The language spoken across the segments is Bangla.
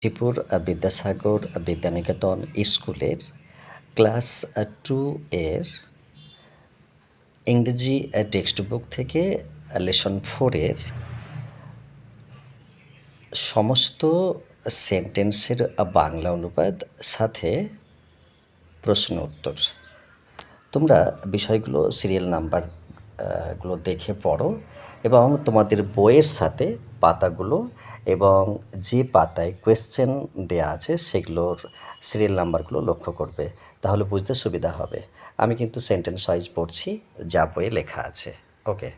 গাজীপুর বিদ্যাসাগর বিদ্যানিকেতন স্কুলের ক্লাস 2 এর ইংরেজি টেক্সট বুক থেকে লেসন 4 এর সমস্ত সেন্টেন্সের বাংলা অনুবাদ সাথে প্রশ্ন উত্তর। তোমরা বিষয়গুলো সিরিয়াল নাম্বার গুলো দেখে পড়ো এবং তোমাদের বইয়ের সাথে পাতাগুলো এবং যে পাতায় কোয়েশ্চেন দেয়া আছে সেগুলোর সিরিয়াল নাম্বারগুলো লক্ষ্য করবে, তাহলে বুঝতে সুবিধা হবে। আমি কিন্তু সেন্টেন্স ওয়াইজ পড়ছি যা বইয়ে লেখা আছে। ওকে,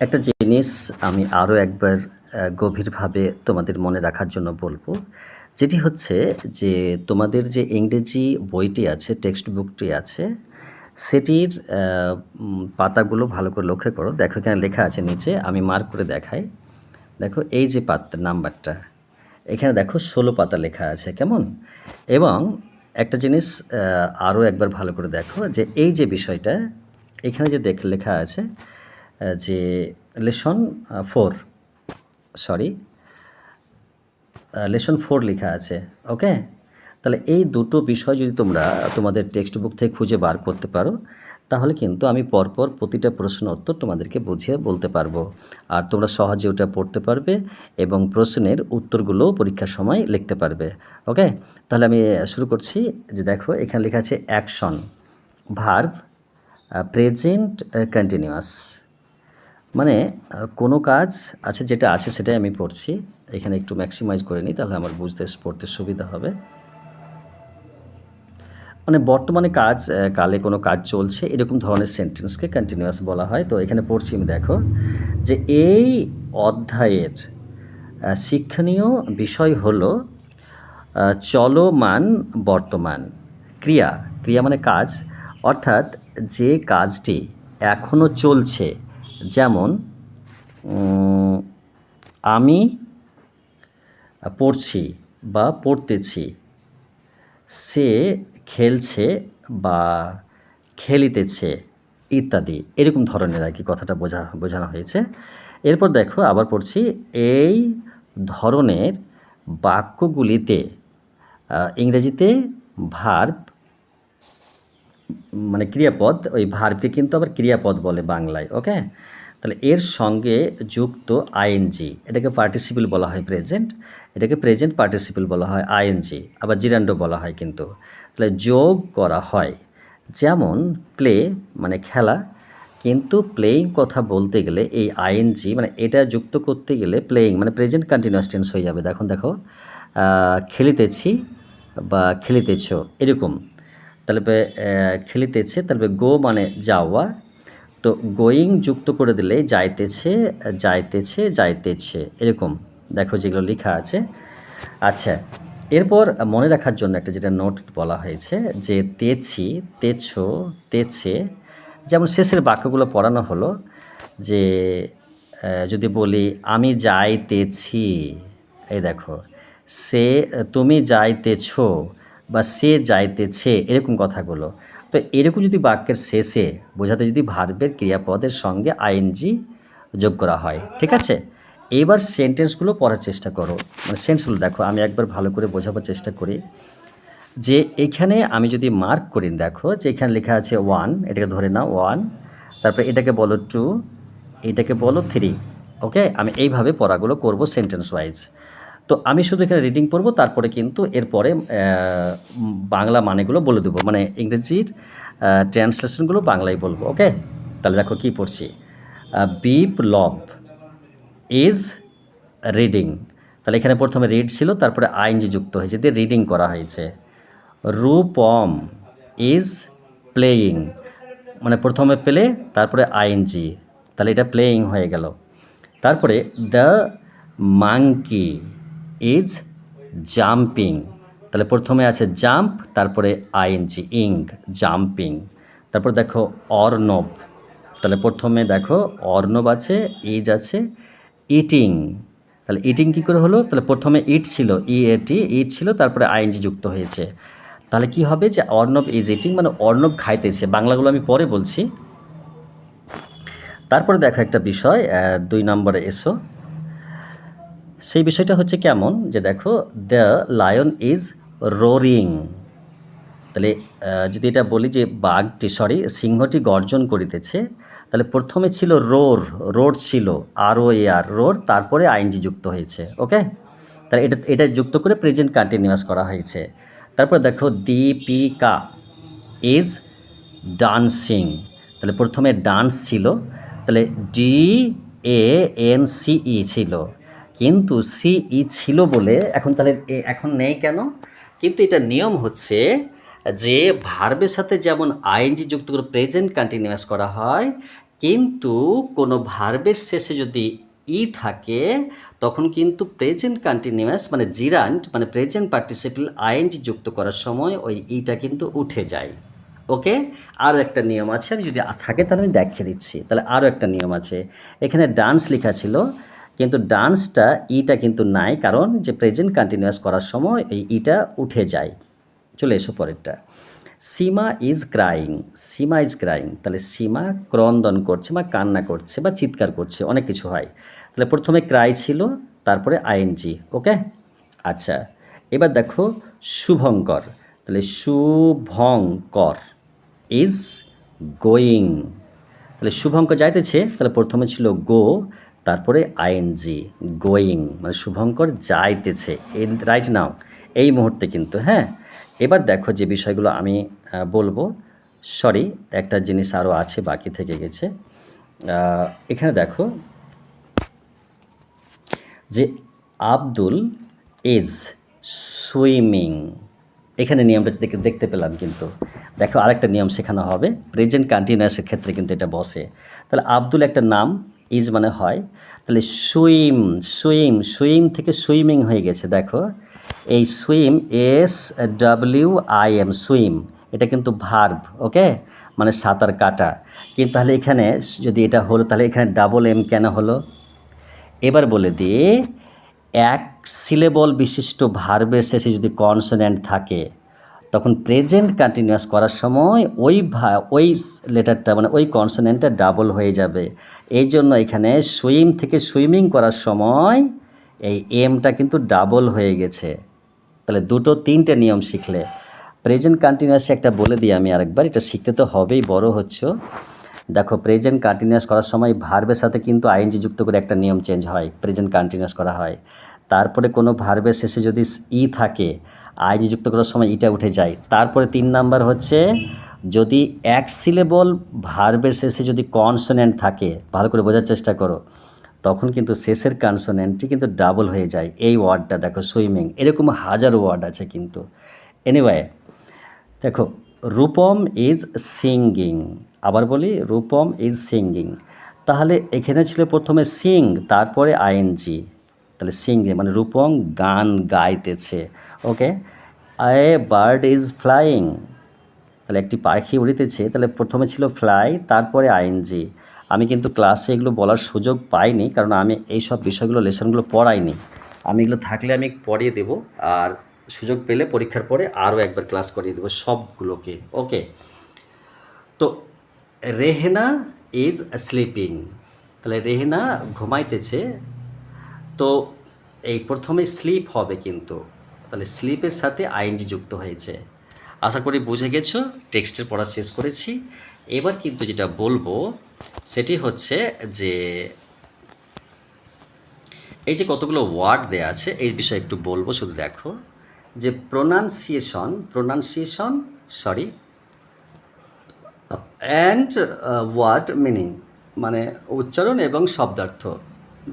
একটা জিনিস আমি আরও একবার গভীরভাবে তোমাদের মনে রাখার জন্য বলবো, যেটি হচ্ছে যে তোমাদের যে ইংরেজি বইটি আছে, টেক্সট বুকটি আছে, সেটির পাতাগুলো ভালো করে লক্ষ্য করো। দেখো এখানে লেখা আছে নিচে, আমি মার্ক করে দেখাই। দেখো এই যে পাতা নাম্বারটা, এখানে দেখো 16 পাতা লেখা আছে, কেমন? এবং একটা জিনিস আরও একবার ভালো করে দেখো যে এই যে বিষয়টা এখানে যে লেখা আছে যে লেসন 4 লেখা আছে। ওকে, তাহলে এই দুটো বিষয় যদি তোমরা তোমাদের টেক্সট বুক থেকে খুঁজে বার করতে পারো, তাহলে কিন্তু আমি পরপর প্রতিটা প্রশ্ন উত্তর তোমাদেরকে বুঝিয়ে বলতে পারবো, আর তোমরা সহজে ওটা পড়তে পারবে এবং প্রশ্নের উত্তরগুলোও পরীক্ষার সময় লিখতে পারবে। ওকে, তাহলে আমি শুরু করছি। যে দেখো এখানে লেখা আছে অ্যাকশন, ভার্ব, প্রেজেন্ট কন্টিনিউয়াস, মানে কোনো কাজ আছে, যেটা আছে সেটাই আমি পড়ছি। এখানে একটু ম্যাক্সিমাইজ করে নিই, তাহলে আমার পড়তে সুবিধা হবে। মানে বর্তমানে কালে কোনো কাজ চলছে, এরকম ধরনের সেন্টেন্সকে কন্টিনিউয়াস বলা হয়। তো এখানে পড়ছি আমি, দেখো যে এই অধ্যায়ের শিক্ষণীয় বিষয় হলো চলমান বর্তমান ক্রিয়া। ক্রিয়া মানে কাজ, অর্থাৎ যে কাজটি এখনও চলছে, যেমন আমি পড়ছি বা পড়তেছি, সে খেলছে বা খেলিতেছে ইত্যাদি, এরকম ধরনের আর কি কথাটা বোঝানো হয়েছে। এরপর দেখো আবার পড়ছি, এই ধরনের বাক্যগুলিতে ইংরেজিতে ভার্ব মানে ক্রিয়াপদ, ওই ভার্বটি কিন্তু আবার ক্রিয়াপদ বলে বাংলায়। ওকে, তাহলে এর সঙ্গে যুক্ত আইএনজি, এটাকে পার্টিসিপল বলা হয় প্রেজেন্ট, এটাকে প্রেজেন্ট পার্টিসিপল বলা হয় আইএনজি, আবার জিরান্ডো বলা হয় কিন্তু। তাহলে যোগ করা হয়, যেমন প্লে মানে খেলা, কিন্তু প্লেয়িং কথা বলতে গেলে এই আইএনজি মানে এটা যুক্ত করতে গেলে প্লেয়িং মানে প্রেজেন্ট কন্টিনিউয়াস টেন্স হয়ে যাবে। দেখো খেলিতেছি বা খেলিতেছ, এরকম। তাহলে খেলিতেছে, তাহলে গো মানে যাওয়া, তো গোয়িং যুক্ত করে দিলে যাইতেছে, যাইতেছে, যাইতেছে, এরকম দেখো যেগুলো লেখা আছে। আচ্ছা, এরপর মনে রাখার জন্য একটা যেটা নোট বলা হয়েছে যে তেছি, তেছো, তেছে, যেমন শেষের বাক্যগুলো পড়ানো হলো। যে যদি বলি আমি যাইতেছি, এই দেখো তুমি যাইতেছো বা সে যাইতেছে, এরকম কথাগুলো। তো এরকম যদি বাক্যের শেষে বোঝাতে যদি ভার্বের ক্রিয়াপদের সঙ্গে আইএনজি যোগ করা হয়, ঠিক আছে? এইবার সেন্টেন্সগুলো পড়ার চেষ্টা করো, মানে সেন্টেন্সগুলো দেখো, আমি একবার ভালো করে বোঝাবার চেষ্টা করি। যে এখানে আমি যদি মার্ক করি, দেখো যে এখানে লেখা আছে 1, এটাকে ধরে নাও 1, তারপরে এটাকে বলো 2, এটাকে বলো 3। ওকে, আমি এইভাবে পড়াগুলো করব সেন্টেন্স ওয়াইজ। তো আমি শুধু এখানে রিডিং পড়ব, তারপরে কিন্তু এরপরে বাংলা মানেগুলো বলে দেবো, মানে ইংরেজির ট্রান্সলেশনগুলো বাংলায় বলবো। ওকে, তাহলে দেখো কী পড়ছি। বিপ্লব ইজ রিডিং, তাহলে এখানে প্রথমে রিড ছিল, তারপরে আইএনজি যুক্ত হয়েছে, দিয়ে রিডিং করা হয়েছে। রূপম ইজ প্লেয়িং, মানে প্রথমে প্লে, তারপরে আইএনজি, তাহলে এটা প্লেয়িং হয়ে গেল। তারপরে দ্য মাঙ্কি ইজ জাম্পিং, তাহলে প্রথমে আছে জাম্প, তারপরে আইএনজি ইং, জাম্পিং। তারপর দেখো অর্ণব, তাহলে প্রথমে দেখো অর্ণব আছে, ইজ আছে, ইটিং, তাহলে ইটিং কী করে হলো? তাহলে প্রথমে ইট ছিল, ইট ছিল, তারপরে আইএনজি যুক্ত হয়েছে। তাহলে কি হবে যে অর্ণব ইজ ইটিং, মানে অর্ণব খাইতেছে। বাংলাগুলো আমি পরে বলছি। তারপরে দেখো একটা বিষয়, 2 নম্বরে এসো, সেই বিষয়টা হচ্ছে কেমন যে দেখো, দ্য লায়ন ইজ রোরিং। তাহলে যদি এটা বলি যে সিংহটি গর্জন করিতেছে, তাহলে প্রথমে ছিল রোর, রোর ছিল ROAR, রোর, তারপরে আইএনজি যুক্ত হয়েছে। ওকে, তাহলে এটা যুক্ত করে প্রেজেন্ট কন্টিনিউয়াস করা হয়েছে। তারপর দেখো, দীপিকা ইজ ডান্সিং, তাহলে প্রথমে ডান্স ছিল, তাহলে DANCE ছিল, কিন্তু CE ছিল বলে এখন তাহলে এখন নেই কেন? কিন্তু এটা নিয়ম হচ্ছে যে ভার্বের সাথে যেমন আইএনজি যুক্ত করে প্রেজেন্ট কন্টিনিউয়াস করা হয়, কিন্তু কোনো ভার্বের শেষে যদি থাকে তখন কিন্তু প্রেজেন্ট কন্টিনিউয়াস মানে জিরান্ট মানে প্রেজেন্ট পার্টিসিপল আইএনজি যুক্ত করার সময় ওই ইটা কিন্তু উঠে যায়। ওকে, আরও একটা নিয়ম আছে, আমি যদি থাকে তাহলে আমি দেখিয়ে দিচ্ছি। তাহলে আরও একটা নিয়ম আছে, এখানে ডান্স লেখা ছিল, কিন্তু ডান্সটা ইটা কিন্তু নাই, কারণ যে প্রেজেন্ট কন্টিনিউয়াস করার সময় এই ইটা উঠে যায়। চলে এসো পরেরটা, Seema is crying, Seema is crying, তাহলে সীমা ক্রন্দন করছে বা কান্না করছে বা চিৎকার করছে, অনেক কিছু হয়। তাহলে প্রথমে ক্রাই ছিল, তারপরে আইএনজি। ওকে, আচ্ছা, এবার দেখো শুভঙ্কর, তাহলে শুভঙ্কর ইজ গোয়িং, তাহলে শুভঙ্কর যাইতেছে, তাহলে প্রথমে ছিল গো, তারপরে আইএনজি, গোয়িং, মানে শুভঙ্কর যাইতেছে রাইট নাও, এই মুহূর্তে কিন্তু। হ্যাঁ, এবার দেখো যে বিষয়গুলো আমি বলবো, সরি একটা জিনিস আরও আছে বাকি থেকে গেছে। এখানে দেখো যে আব্দুল ইজ সুইমিং, এখানে নিয়মটা দেখতে পেলাম, কিন্তু দেখো আরেকটা নিয়ম শেখানো হবে, প্রেজেন্ট কন্টিনিউয়াসের ক্ষেত্রে কিন্তু এটা বসে। তাহলে আব্দুল একটা নাম, ইজ মানে হয়, তাহলে সুইম, সুইম, সুইম থেকে সুইমিং হয়ে গেছে। দেখো এই সুইম SWIM, সুইম, এটা কিন্তু ভার্ব। ওকে, মানে সাঁতার কাটা, কিন্তু তাহলে এখানে যদি এটা হলো তাহলে এখানে ডাবল এম কেন হলো? এবার বলে দিই, এক সিলেবল বিশিষ্ট ভার্বের শেষে যদি কনসোনেন্ট থাকে তখন প্রেজেন্ট কন্টিনিউয়াস করার সময় ওই লেটারটা মানে ওই কনসোনেন্টটা ডাবল হয়ে যাবে। এই জন্য এখানে সুইম থেকে সুইমিং করার সময় এই এমটা কিন্তু ডাবল হয়ে গেছে। তাহলে তিনটে নিয়ম শিখলে। প্রেজেন্ট কন্টিনিউয়াসে একটা বলে দিই আমি আরেকবার, এটা শিখতে তো হবেই, বড় হচ্ছ। দেখো প্রেজেন্ট কন্টিনিউয়াস করার সময় ভার্বের সাথে কিন্তু আইএনজি যুক্ত করে একটা নিয়ম চেঞ্জ হয়, প্রেজেন্ট কন্টিনিউয়াস করা হয়। তারপরে কোনো ভার্বের শেষে যদি থাকে, আইএনজি যুক্ত করার সময় ইটা উঠে যায়। তারপরে 3 নাম্বার হচ্ছে, যদি এক সিলেবল ভার্বের শেষে যদি কনসোনেন্ট থাকে, ভালো করে বোঝার চেষ্টা করো, তখন কিন্তু শেষের কনসোনেন্টটি কিন্তু ডাবল হয়ে যায়। এই ওয়ার্ডটা দেখো সুইমিং, এরকম হাজার ওয়ার্ড আছে কিন্তু। এনিওয়ে, দেখো রূপম ইজ সিঙ্গিং, আবার বলি রূপম ইজ সিঙ্গিং, তাহলে এখানে ছিল প্রথমে সিং, তারপরে আইএনজি, তাহলে সিঙ্গিং মানে রূপম গান গাইতেছে। ওকে, এ বার্ড ইজ ফ্লাইং, তাহলে একটি পাখি উড়িতেছে, তাহলে প্রথমে ছিল ফ্লাই, তারপরে আইএনজি। আমি কিন্তু ক্লাসে এগুলো বলার সুযোগ পাইনি, কারণ আমি এই সব বিষয়গুলো লেসনগুলো পড়াইনি। আমি এগুলো থাকলে আমি পড়িয়ে দেব, আর সুযোগ পেলে পরীক্ষার পরে আরও একবার ক্লাস করিয়ে দেবো সবগুলোকে। ওকে, তো রেহেনা ইজ স্লিপিং, তাহলে রেহেনা ঘুমাইতেছে, তো এই প্রথমে স্লিপ হবে কিন্তু, তাহলে স্লিপের সাথে আইএনজি যুক্ত হয়েছে। আশা করি বুঝে গেছো, টেক্সটের পড়া শেষ করেছি। এবার কিন্তু যেটা বলবো সেটি হচ্ছে যে এই যে কতগুলো ওয়ার্ড দেয়া আছে এই বিষয়ে একটু বলবো, শুধু দেখো যে প্রোনাউন্সিয়েশন অ্যান্ড ওয়ার্ড মিনিং, মানে উচ্চারণ এবং শব্দার্থ।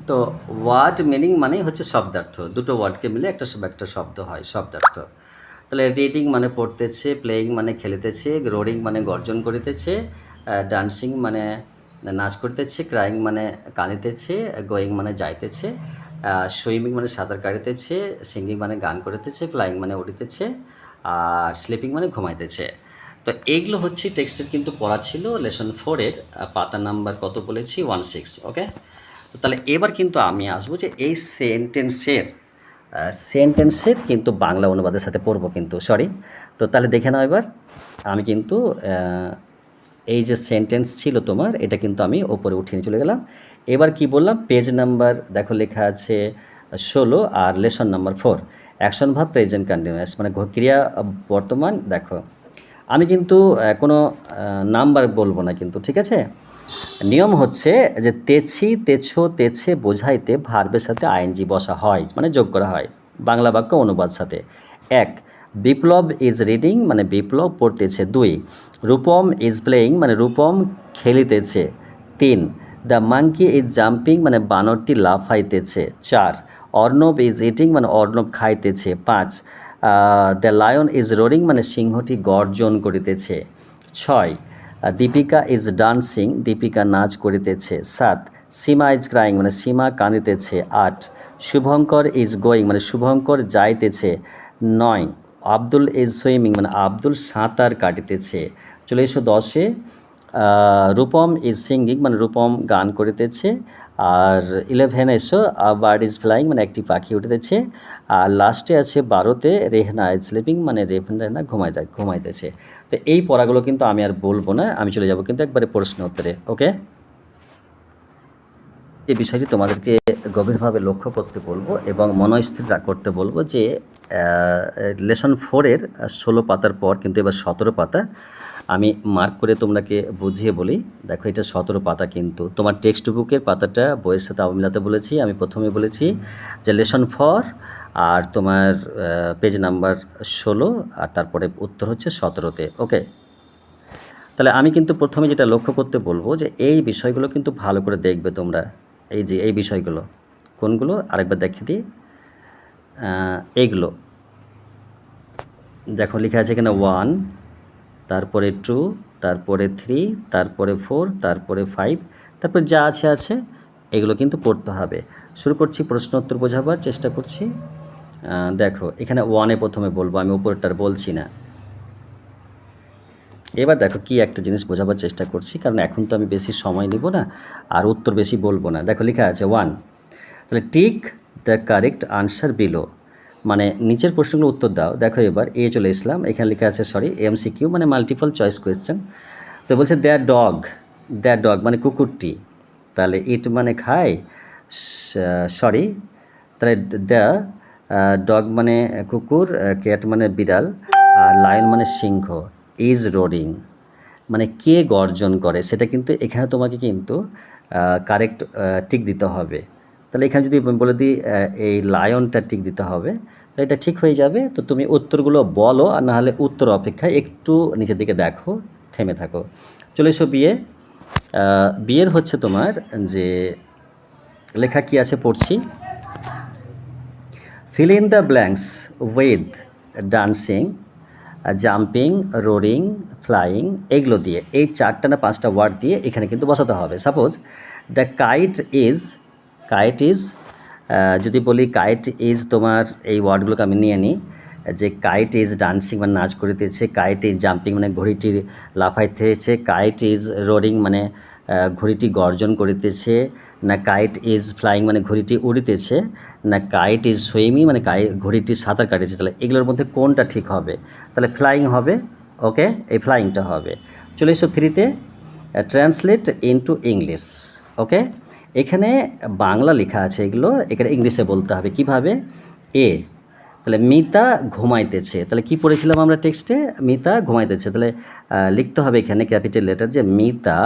তো ওয়ার্ড মিনিং মানে হচ্ছে শব্দার্থ, দুটো ওয়ার্ডকে মিলে একটা শব্দ হয় শব্দার্থ। তাহলে রিডিং মানে পড়তেছে, প্লেয়িং মানে খেলিতেছে, রোরিং মানে গর্জন করিতেছে, ডান্সিং মানে নাচ করতেছে, ক্রাইং মানে কাঁদিতেছে, গোয়িং মানে যাইতেছে, সুইমিং মানে সাঁতার কাটিতেছে, সিঙ্গিং মানে গান করিতেছে, ফ্লাইং মানে উড়িতেছে, আর স্লিপিং মানে ঘুমাইতেছে। তো এইগুলো হচ্ছে টেক্সটের কিন্তু পড়া ছিল লেসন 4-এর পাতা নাম্বার কত বলেছি 16। ওকে, তো তাহলে এবার কিন্তু আমি আসবো যে এই সেন্টেন্সের কিন্তু বাংলা অনুবাদের সাথে পড়বো কিন্তু, তো তাহলে দেখে নাও এবার। আমি কিন্তু এই যে সেন্টেন্স ছিল তোমার, এটা কিন্তু আমি ওপরে উঠিয়ে চলে গেলাম। এবার কি বললাম, পেজ নাম্বার দেখো লেখা আছে 16 আর lesson number 4 action verb present continuous মানে ক্রিয়া বর্তমান। দেখো আমি কিন্তু কোনো নাম্বার বলবো না কিন্তু, ঠিক আছে। নিয়ম হচ্ছে যে তেছি, তেছো, তেছে বোঝাইতে ভার্বের সাথে আইএনজি বসা হয়, মানে যোগ করা হয় বাংলা বাক্য অনুবাদ সাথে। 1 বিপ্লব ইজ রিডিং মানে বিপ্লব পড়তেছে। 2 রূপম ইজ প্লেয়িং মানে রূপম খেলিতেছে। 3 দ্য মাঙ্কি ইজ জাম্পিং মানে বানরটি লাফাইতেছে। 4 অর্ণব ইজ ইটিং মানে অর্ণব খাইতেছে। 5 দ্য লায়ন ইজ রোরিং মানে সিংহটি গর্জন করিতেছে। 6 দীপিকা ইজ ডান্সিং দীপিকা নাচ করিতেছে। 7 সীমা ইজ ক্রাইং মানে সীমা কাঁদিতেছে। 8 শুভঙ্কর ইজ গোয়িং মানে শুভঙ্কর যাইতেছে। 9 আব্দুল ইজ সুইমিং মানে আব্দুল সাঁতার কাটিতেছে। চলে এসো 10-এ রূপম ইজ সিঙ্গিং মানে রূপম গান করিতেছে। আর 11 এসো বার্ড ইজ ফ্লাইং মানে একটি পাখি উঠিতেছে। আর লাস্টে আছে 12-তে রেহনা ইজ স্লিপিং মানে রেহনা ঘুমাইতেছে। তো এই পড়াগুলো কিন্তু আমি আর বলবো না, আমি চলে যাব কিন্তু একবারে প্রশ্ন উত্তরে। ওকে, এই বিষয়টি তোমাদেরকে গভীরভাবে লক্ষ্য করতে বলবো এবং মনস্থির করতে বলবো যে লেসন 4-এর 16 পাতার পর কিন্তু এবার 17 পাতা আমি মার্ক করে তোমাকে বুঝিয়ে বলি। দেখো এটা 17 পাতা, কিন্তু তোমার টেক্সট বুকের পাতাটা বইয়ের সাথে মিলাতে বলেছি। আমি প্রথমে বলেছি যে লেসন 4 আর তোমার পেজ নাম্বার 16 আর তারপরে উত্তর হচ্ছে 17-তে। ওকে, তাহলে আমি কিন্তু প্রথমে যেটা লক্ষ্য করতে বলবো যে এই বিষয়গুলো কিন্তু ভালো করে দেখবে তোমরা। এই যে এই বিষয়গুলো কোনগুলো আরেকবার দেখিয়ে দিই। এইগুলো দেখো লেখা আছে এখানে 1, তারপরে 2, তারপরে 3, তারপরে 4, তারপরে 5, তারপর যা আছে এগুলো কিন্তু পড়তে হবে। শুরু করছি, প্রশ্ন উত্তর বোঝাবার চেষ্টা করছি। দেখো এখানে 1-এ প্রথমে বলবো, আমি উপরটার বলছি না। এবার দেখো কি একটা জিনিস বোঝাবার চেষ্টা করছি, কারণ এখন তো আমি বেশি সময় নিব না আর উত্তর বেশি বলবো না। দেখো লেখা আছে 1, তাহলে tick the correct answer below মানে নিচের প্রশ্নগুলো উত্তর দাও। দেখো এবার চলে আসলাম, এখানে লেখা আছে এমসিকিউ মানে মাল্টিপল চয়েস কোয়েশ্চেন। তো বলছে দ্য ডগ মানে কুকুরটি, তাহলে ইট মানে খায়, তাহলে দ্য ডগ মানে কুকুর, ক্যাট মানে বিড়াল, আর লায়ন মানে সিংহ, ইজ রোরিং মানে কে গর্জন করে, সেটা কিন্তু এখানে তোমাকে কিন্তু কারেক্ট টিক দিতে হবে। তাহলে এখানে যদি বলে দিই এই লায়নটা টিক দিতে হবে, তাহলে এটা ঠিক হয়ে যাবে। তো তুমি উত্তরগুলো বলো, আর না হলে উত্তর অপেক্ষায় একটু নিচের দিকে দেখো, থেমে থাকো। চলে এসো বিয়ের হচ্ছে তোমার যে লেখা কি আছে পড়ছি। Fill in the blanks with dancing, jumping, roaring, flying, এগুলো দিয়ে এই 4টা না 5টা ওয়ার্ড দিয়ে এখানে কিন্তু বসাতে হবে। সাপোজ দ্য কাইট ইজ যদি বলি কাইট ইজ, তোমার এই ওয়ার্ডগুলোকে আমি নিয়ে নিই যে কাইট ইজ ডান্সিং মানে নাচ করিতেছে, কাইট ইজ জাম্পিং মানে ঘড়িটি লাফাইতেছে, কাইট ইজ রোরিং মানে ঘড়িটি গর্জন করিতেছে, না কাইট ইজ ফ্লাইং মানে ঘড়িটি উড়িতেছে, না কাইট ইজ সুইমিং মানে ঘড়িটি সাঁতার কাটিয়েছে। তাহলে এগুলোর মধ্যে কোনটা ঠিক হবে? তাহলে ফ্লাইং হবে। ওকে, এই ফ্লাইংটা হবে। চলে এসো 3-তে ট্রান্সলেট ইনটু ইংলিশ। ওকে, এখানে বাংলা লেখা আছে, এগুলো এখানে ইংলিশে বলতে হবে। কিভাবে? তাহলে মিতা ঘুমাইতেছে, তাহলে কি পড়েছিলাম আমরা টেক্সটে? মিতা ঘুমাইতেছে। তাহলে লিখতে হবে এখানে ক্যাপিটাল লেটার যে Mita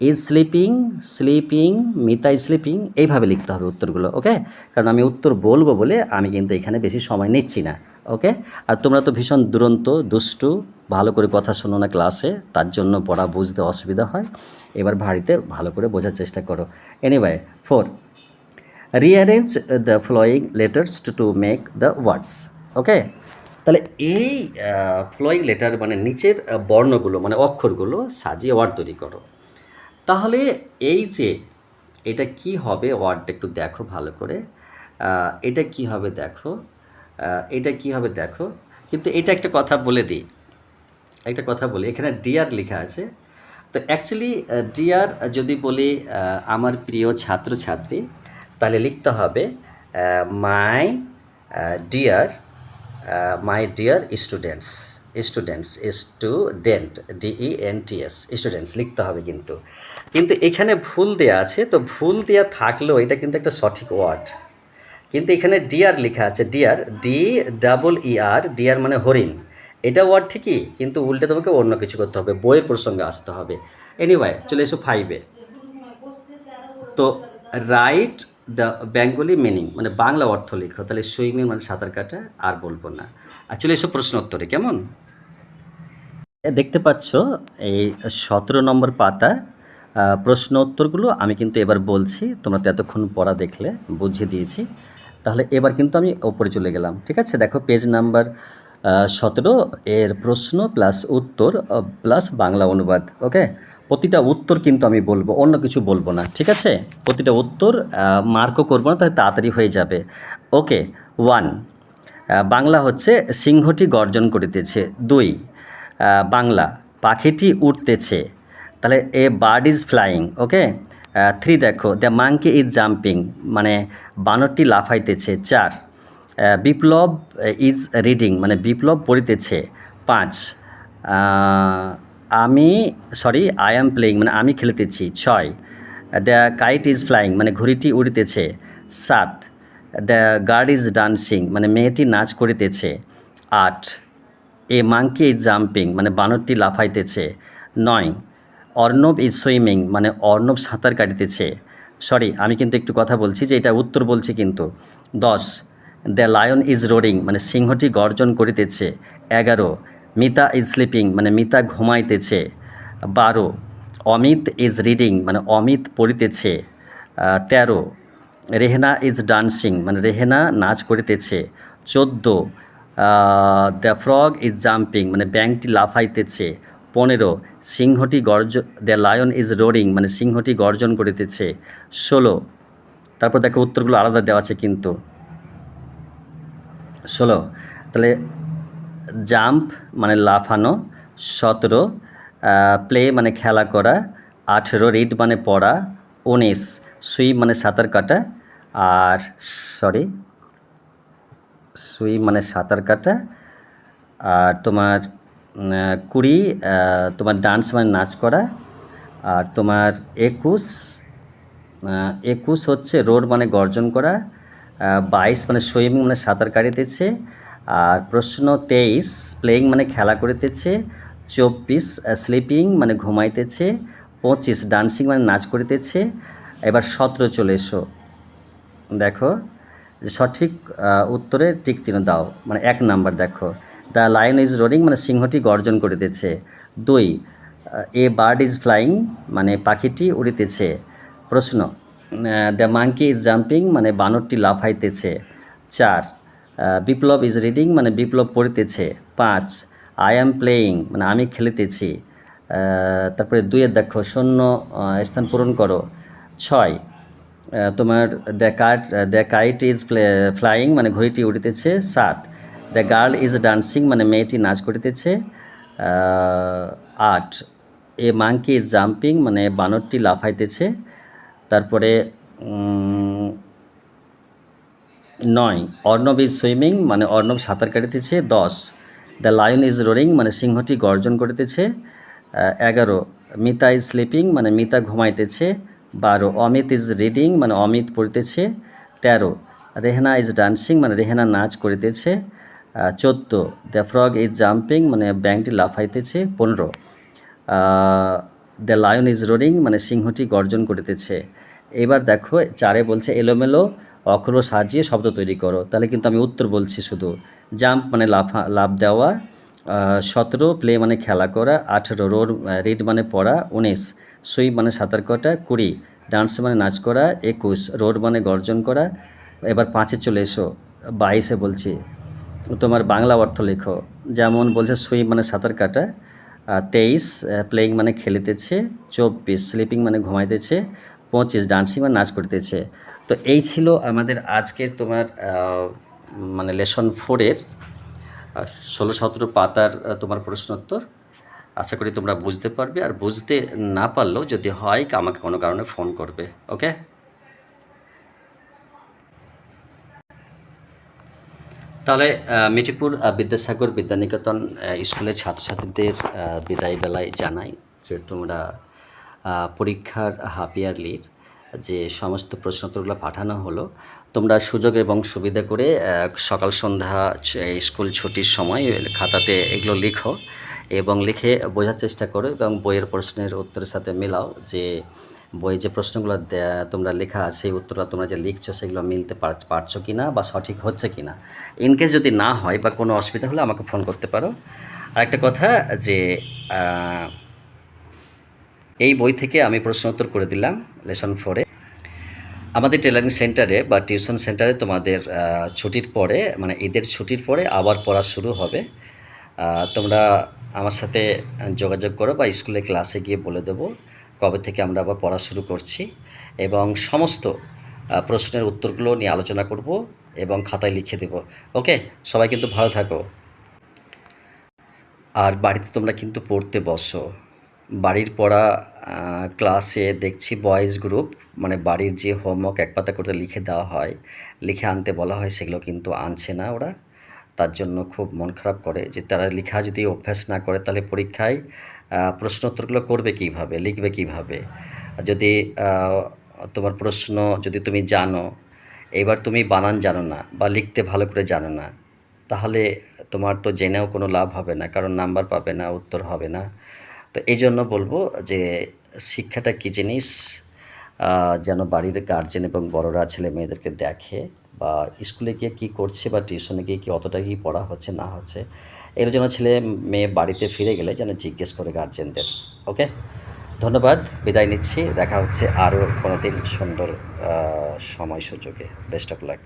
is sleeping, Mita is sleeping, এইভাবে লিখতে হবে উত্তরগুলো। ওকে, কারণ আমি উত্তর বলবো বলে আমি কিন্তু এখানে বেশি সময় নিচ্ছি না। ওকে, আর তোমরা তো ভীষণ দুষ্টু, ভালো করে কথা শোনো না ক্লাসে, তার জন্য পড়া বুঝতে অসুবিধা হয়। এবার বাড়িতে ভালো করে বোঝার চেষ্টা করো। Anyway 4, rearrange the following letters to make the words. Okay, তাহলে এই ফ্লোয়িং লেটার মানে নিচের বর্ণগুলো মানে অক্ষরগুলো সাজিয়ে ওয়ার্ড তৈরি করো। তাহলে এই যে এটা কি হবে ওয়ার্ডটা একটু দেখো ভালো করে। এটা কি হবে দেখো, এটা কি হবে দেখো। কিন্তু এটা একটা কথা বলে দিই, এখানে ডিয়ার লেখা আছে। তো অ্যাকচুয়ালি ডিয়ার যদি বলি আমার প্রিয় ছাত্রছাত্রী, তাহলে লিখতে হবে my dear students, DENTS students লিখতে হবে। কিন্তু এখানে ভুল দেওয়া আছে, তো ভুল দেওয়া থাকলেও এটা কিন্তু একটা সঠিক ওয়ার্ড। কিন্তু এখানে ডিয়ার লেখা আছে, ডিয়ার, ডি ডাবল ই আর, ডিয়ার মানে হরিণ। এটা ওয়ার্ড ঠিকই, কিন্তু উল্টে তোমাকে অন্য কিছু করতে হবে, বইয়ের প্রসঙ্গে আসতে হবে। এনিওয়ে, চলে এসো 5-এ। তো রাইট দ্য বেঙ্গলি মিনিং, মানে বাংলা অর্থ লেখো। তাহলে সুইমিং মানে সাঁতার কাটা, আর বলবো না। আর চলে এসো প্রশ্ন উত্তরে, কেমন? দেখতে পাচ্ছ এই 17 নম্বর পাতা, প্রশ্ন উত্তরগুলো আমি কিন্তু এবার বলছি, তোমরা তো এতক্ষণ পড়া দেখলে, বুঝিয়ে দিয়েছি। তাহলে এবার কিন্তু আমি ওপরে চলে গেলাম, ঠিক আছে? দেখো পেজ নাম্বার 17 এর প্রশ্ন প্লাস উত্তর প্লাস বাংলা অনুবাদ, ওকে? প্রতিটা উত্তর কিন্তু আমি বলবো, অন্য কিছু বলবো না, ঠিক আছে? প্রতিটা উত্তর মার্কও করবো না, তাহলে তাড়াতাড়ি হয়ে যাবে। ওকে, 1 বাংলা হচ্ছে সিংহটি গর্জন করিতেছে। 2 বাংলা পাখিটি উড়তেছে, তাহলে এ বার্ড ইজ ফ্লাইং, ওকে? 3 দেখো দ্য মাঙ্কি ইজ জাম্পিং, মানে বানরটি লাফাইতেছে। 4 বিপ্লব ইজ রিডিং, মানে বিপ্লব পড়িতেছে। 5 আই অ্যাম প্লেয়িং, মানে আমি খেলিতেছি। 6 দ্য কাইট ইজ ফ্লাইং, মানে ঘুড়িটি উড়িতেছে। 7 দ্য গার্ড ইজ ডান্সিং, মানে মেয়েটি নাচ করিতেছে। 8 এ মাঙ্কি ইজ জাম্পিং, মানে বানরটি লাফাইতেছে। 9 অর্ণব ইজ সুইমিং, মানে অর্ণব সাঁতার কাটিতেছে। সরি, আমি কিন্তু একটু কথা বলছি যে এটা উত্তর বলছি কিন্তু। 10 দ্য লায়ন ইজ রোরিং, মানে সিংহটি গর্জন করিতেছে। 11 মিতা ইজ স্লিপিং, মানে মিতা ঘুমাইতেছে। 12 অমিত ইজ রিডিং, মানে অমিত পড়িতেছে। 13 রেহেনা ইজ ডান্সিং, মানে রেহেনা নাচ করিতেছে। 14 দ্য ফ্রগ ইজ জাম্পিং, মানে ব্যাঙটি লাফাইতেছে। 15 সিংহটি দ্য লায়ন ইজ রোরিং, মানে সিংহটি গর্জন করিতেছে। 16 তারপর দেখো উত্তরগুলো আলাদা দেওয়া আছে কিন্তু। 16 তাহলে জাম্প মানে লাফানো। 17 প্লে মানে খেলা করা। 18 রিড মানে পড়া। 19 সুইম মানে সাঁতার কাটা। আর সুইম মানে সাঁতার কাটা। আর তোমার 20 তোমার ডান্স মানে নাচ করা। আর তোমার 21 হচ্ছে রোড মানে গর্জন করা। 22 মানে সুইমিং মানে সাঁতার কাটিতেছে। আর প্রশ্ন 23 প্লেয়িং মানে খেলা করিতেছে। 24 স্লিপিং মানে ঘুমাইতেছে। 25 ডান্সিং মানে নাচ করিতেছে। এবার 17 চলে এসো, দেখো যে সঠিক উত্তরে টিক চিহ্ন দাও, মানে 1 নাম্বার দেখো দ্য লায়ন ইজ রোরিং, মানে সিংহটি গর্জন করিতেছে। 2 এ বার্ড ইজ ফ্লাইং, মানে পাখিটি উড়িতেছে। প্রশ্ন দ্য মাঙ্কি ইজ জাম্পিং, মানে বানরটি লাফাইতেছে। 4 বিপ্লব ইজ রিডিং, মানে বিপ্লব পড়িতেছে। 5 আই অ্যাম প্লেয়িং, মানে আমি খেলিতেছি। তারপরে 2 দেখো শূন্য স্থান পূরণ করো। 6 তোমার দ্য কাইট ইজ ফ্লাইং, মানে ঘড়িটি উড়িতেছে। 7 দ্য গার্ল ইজ ডান্সিং, মানে মেয়েটি নাচ করিতেছে। 8 এ মাঙ্কি ইজ জাম্পিং, মানে বানরটি লাফাইতেছে। তারপরে 9 অর্ণব ইজ সুইমিং, মানে অর্ণব সাঁতার কাটিতেছে। 10 দ্য লায়ন ইজ রোরিং, মানে সিংহটি গর্জন করিতেছে। 11 মিতা ইজ স্লিপিং, মানে মিতা ঘুমাইতেছে। 12 অমিত ইজ রিডিং, মানে অমিত পড়িতেছে। 13 রেহেনা ইজ ডান্সিং, মানে রেহেনা নাচ করিতেছে। 14 দ্য ফ্রগ ইজ জাম্পিং, মানে ব্যাঙটি লাফাইতেছে। 15 দ্য লায়ন ইজ রোরিং, মানে সিংহটি গর্জন করিতেছে। এবার দেখো 4 বলছে এলোমেলো অক্ষর সাজিয়ে শব্দ তৈরি করো, তাহলে কিন্তু আমি উত্তর বলছি শুধু। জাম্প মানে লাফ দেওয়া। 17 প্লে মানে খেলা করা। 18 রিড মানে পড়া। 19 সুইম মানে সাঁতার কাটা। 20 ডান্স মানে নাচ করা। 21 রোড মানে গর্জন করা। এবার 5-এ চলে এসো, 22-এ বলছি তোমার বাংলা অর্থ লেখো। যেমন বলছে সুইম মানে সাঁতার কাটা। 23 প্লেয়িং মানে খেলিতেছে। 24 স্লিপিং মানে ঘুমাইতেছে। 25 ডান্সিং মানে নাচ করতেছে। তো এই ছিল আমাদের আজকের তোমার মানে লেসন 4-এর 16-17 পাতার তোমার প্রশ্নোত্তর। আশা করি তোমরা বুঝতে পারবে, আর বুঝতে না পারলেও যদি হয় আমাকে কোনো কারণে ফোন করবে, ওকে? তাহলে মিঠিপুর বিদ্যাসাগর বিদ্যানিকেতন স্কুলের ছাত্রছাত্রীদের বিদায় বেলায় জানাই যে তোমরা পরীক্ষার হাফ ইয়ারলির যে সমস্ত প্রশ্নোত্তরগুলো পাঠানো হলো, তোমরা সুযোগ এবং সুবিধা করে সকাল সন্ধ্যা স্কুল ছুটির সময় খাতাতে এগুলো লিখো এবং লিখে বোঝার চেষ্টা করো এবং বইয়ের প্রশ্নের উত্তরের সাথে মেলাও যে বইয়ে যে প্রশ্নগুলো তোমরা লেখা আছে সেই উত্তরটা তোমরা যে লিখছো সেগুলো মিলতে পারছো কি না বা সঠিক হচ্ছে কি না। ইনকেস যদি না হয় বা কোনো অসুবিধা হলে আমাকে ফোন করতে পারো। আরেকটা কথা যে এই বই থেকে আমি প্রশ্ন উত্তর করে দিলাম লেসন 4-এ। আমাদের টেলারিং সেন্টারে বা টিউশন সেন্টারে তোমাদের ছুটির পরে মানে ঈদের ছুটির পরে আবার পড়া শুরু হবে। তোমরা আমার সাথে যোগাযোগ করো বা স্কুলে ক্লাসে গিয়ে বলে দেবো কবে থেকে আমরা আবার পড়া শুরু করছি এবং সমস্ত প্রশ্নের উত্তরগুলো নিয়ে আলোচনা করব এবং খাতায় লিখে দেব। ওকে, সবাই কিন্তু ভালো থাকো। আর বাড়িতে তোমরা কিন্তু পড়তে বসো। বাড়ির পড়া ক্লাসে দেখছি বয়েজ গ্রুপ মানে বাড়ির যে হোমওয়ার্ক এক পাতা করে লিখে দেওয়া হয়, লিখে আনতে বলা হয়, সেগুলো কিন্তু আনছে না ওরা। তার জন্য খুব মন খারাপ করে যে তারা লেখা যদি অভ্যাস না করে তাহলে পরীক্ষায় প্রশ্ন উত্তরগুলো করবে কীভাবে, লিখবে কীভাবে? যদি তোমার প্রশ্ন যদি তুমি জানো, এবার তুমি বানান জানো না বা লিখতে ভালো করে জানো না, তাহলে তোমার তো জেনেও কোনো লাভ হবে না, কারণ নাম্বার পাবে না, উত্তর হবে না। তো এই জন্য বলবো যে শিক্ষাটা কী জিনিস যেন বাড়ির গার্জেন এবং বড়রা ছেলে মেয়েদেরকে দেখে বা স্কুলে গিয়ে কী করছে বা টিউশনে গিয়ে কি অতটা কি পড়া হচ্ছে না হচ্ছে, এর জন্য ছেলে মেয়ে বাড়িতে ফিরে গেলে যেন জিজ্ঞেস করে গার্জেনদের। ওকে, ধন্যবাদ, বিদায় নিচ্ছি। দেখা হচ্ছে আরও কোনো দিন সুন্দর সময় সুযোগে। Best of luck.